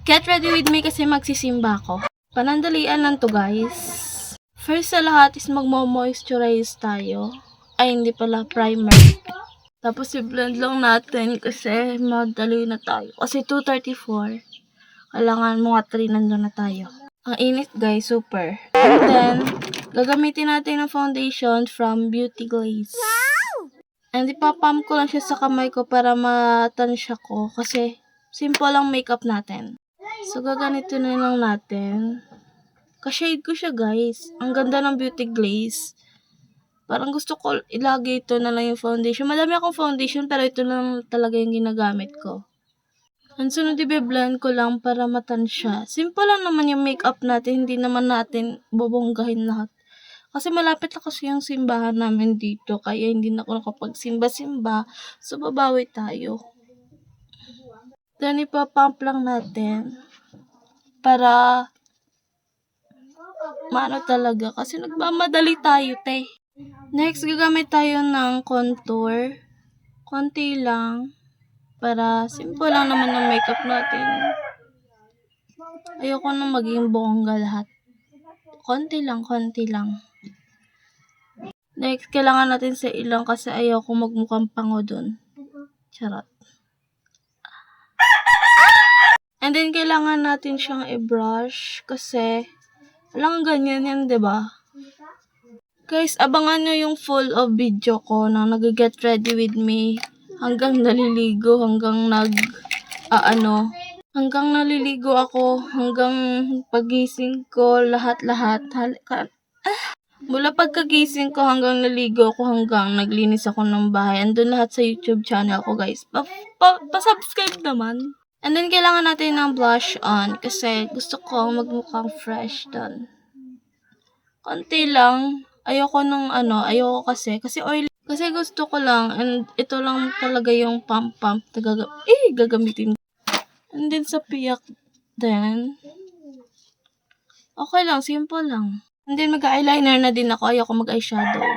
Get ready with me kasi magsisimba ako. Panandalian lang to guys. First sa lahat is magmo-moisturize tayo. Ay, hindi pala, primer. Tapos i-blend lang natin kasi madali na tayo. Kasi 2:34. Kailangan mga 3 nandun na tayo. Ang init guys, super. And then, gagamitin natin ang foundation from Beauty Glaze. And ipapump ko lang siya sa kamay ko para matansya ko. Kasi simple lang makeup natin. So, gaganito na lang natin. Ka-shade ko siya, guys. Ang ganda ng Beauty Glaze. Parang gusto ko ilagay ito na lang yung foundation. Madami akong foundation, pero ito lang talaga yung ginagamit ko. Ang sunod, i-blend ko lang para matansya. Simple lang naman yung makeup natin. Hindi naman natin bobonggahin lahat. Kasi malapit na kasi yung simbahan namin dito. Kaya hindi na ako nakapagsimba-simba. So, babawi tayo. Then, ipapump lang natin. Para maano talaga. Kasi nagmamadali tayo, te. Next, gagamit tayo ng contour. Konti lang. Para simple lang naman ng makeup natin. Ayoko na maging bongga lahat. Konti lang, konti lang. Next, kailangan natin sa ilong kasi ayoko magmukhang pango dun. Charot. And then, kailangan natin siyang i-brush kasi walang ganyan yan, diba? Guys, abangan nyo yung full of video ko na nag-get ready with me hanggang naliligo, hanggang hanggang naliligo ako, hanggang pagising ko, lahat-lahat. Mula pagkagising ko hanggang naligo ako, hanggang naglinis ako ng bahay. Andun lahat sa YouTube channel ko, guys. Pa-subscribe naman. And then, kailangan natin ng blush on kasi gusto ko magmukhang fresh dun. Konti lang. Ayoko kasi oily. Kasi gusto ko lang, and ito lang talaga yung pump gagamitin. And then, sa piyak din. Okay lang, simple lang. And then, mag-eyeliner na din ako. Ayoko mag-eyeshadow.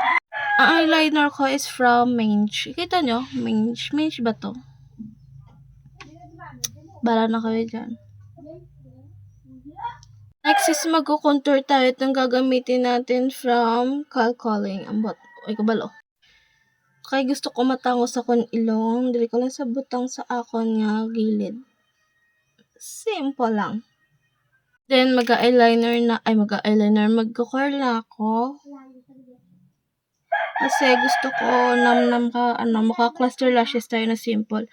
Ang eyeliner ko is from Mange. Kita nyo? Mange. Mange ba to? Bala na kayo dyan. Next is mag-contour tayo. Itong gagamitin natin from Calling. Ambot. Ay, kabalo. Kaya gusto ko matangos akong ilong. Dili ko lang sa butang sa akon nga gilid. Simple lang. Then, mag-eyeliner. Mag-curl na ako. Kasi gusto ko maka-cluster lashes tayo na simple.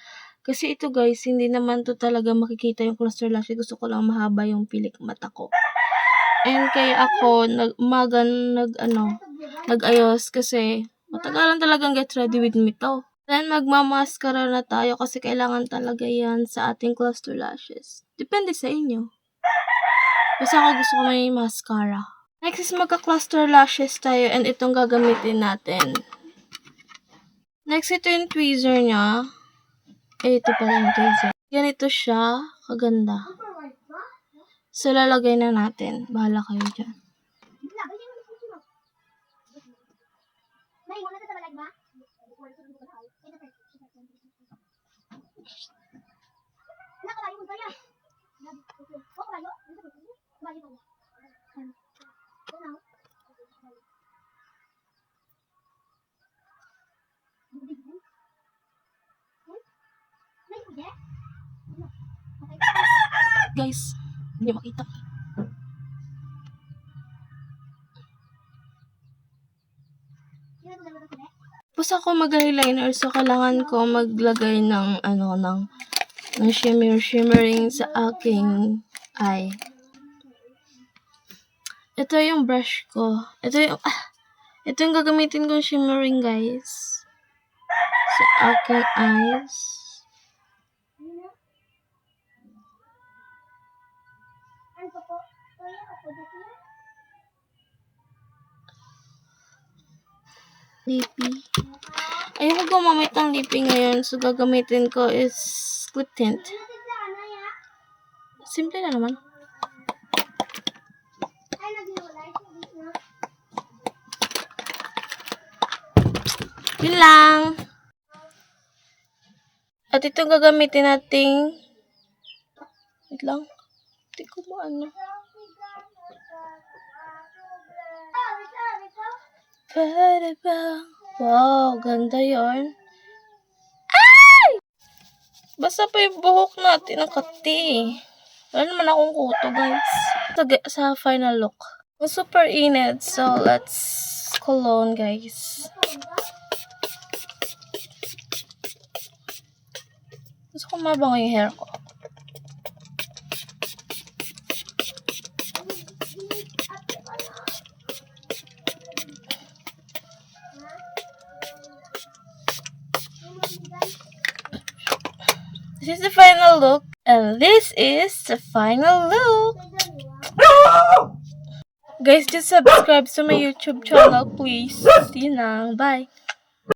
Kasi ito guys, hindi naman to talaga makikita yung cluster lashes. Gusto ko lang mahaba yung pilik mata ko. And kaya ako nag-ayos kasi matagalan talagang get ready with me to. Then magmamaskara na tayo kasi kailangan talaga yan sa ating cluster lashes. Depende sa inyo. Kasi ako gusto ko may mascara. Next is magka-cluster lashes tayo and itong gagamitin natin. Next, ito yung tweezer niya. Ito pala yung tweezer. Ganito siya. Kaganda. So, lalagay na natin. Bahala kayo dyan. Guys, hindi makita. Tapos ako mag-eyeliner, so kailangan ko maglagay ng shimmering sa aking eye. Ito yung brush ko. Ito yung gagamitin kong shimmering, guys. Sa aking eyes. Lippy. Ayoko gumamit ng lippy ngayon. So, gagamitin ko is lip tint. Simple na naman. Yun lang. At itong gagamitin nating wait lang. Di ko maano. Pwede ba? Wow, ganda yon. Basta pa yung buhok natin ang kati. Wala naman akong kuto, guys. Sa final look. Super init, so let's cologne, guys. Gusto ko mabango yung hair ko. This is the final look. And this is the final look. Guys, just subscribe to my YouTube channel, please. See you now. Bye.